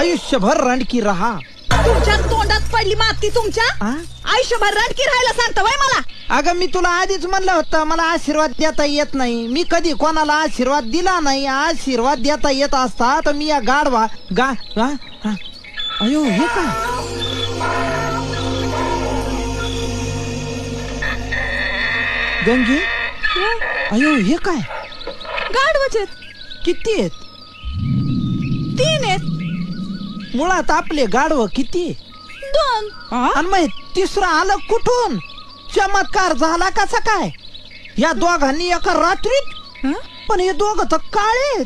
आयुष्यभर रणकी रहा. तुमच्या तोंडात पडली माती तुमच्या. आयुष्यभर रणकी राहायला सांगता वय मला. अगं मी तुला आधीच म्हणलं होतं मला आशीर्वाद देता येत नाही. मी कधी कोणाला आशीर्वाद दिला नाही. आशीर्वाद देता येत असता तर मी या गाढवा अयो हे काय गंगे. अयो हे काय गाढवाचे किती आहेत? 3 आहेत. मुळात आपले गाढव किती 2. आणि मग तिसरं आलं कुठून? चमत्कार झाला कसा काय? या दोघांनी एका रात्रीत. पण हे दोघं तर काळेत.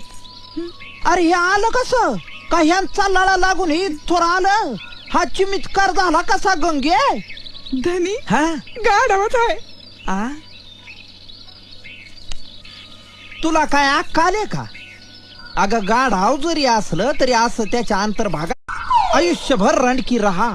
अरे हे आलं कसं? का ह्यांचा लळा लागून हे थोर आलं? हा चमत्कार झाला कसा गंगे? धनी हा गाढवच आहे. तुला काय अक्कल आले का? अगं गाढव जरी असलं तरी असं त्याच्या अंतर्भागात आयुष्यभर रणकी रहा.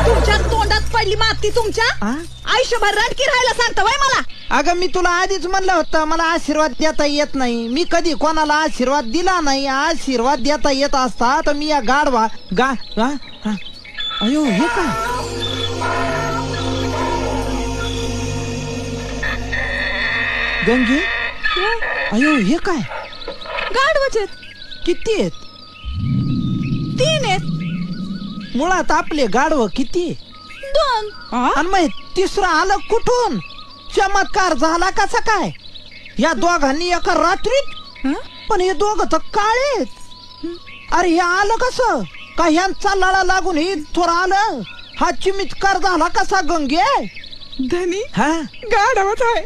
तुमच्या तोंडात पडली माती तुमच्या. आयुष्यभर रणकी राहायला सांगता वय मला. अगं मी तुला आधीच म्हणलं होतं मला आशीर्वाद देता येत नाही. मी कधी कोणाला आशीर्वाद दिला नाही. आशीर्वाद देता येत असता तर मी या गाढवा अयो हे काय गंगे. अयो हे काय गाढवाचे किती आहेत? 3 आहेत. मुळात आपले गाढव किती 2. आणि मग तिसरं आलं कुठून? चमत्कार झाला कसा काय? या दोघांनी एका रात्रीत. पण हे दोघं तर काळेत. अरे हे आलं कसं? का ह्यांचा लळा लागून हे थोर आलं? हा चमत्कार झाला कसा गंगे? धनी हा गाढवच आहे.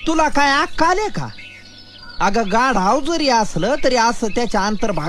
तुला काय अक्कल आले का? अगं गाढव जरी असलं तरी असं त्याच्या अंतर्भाग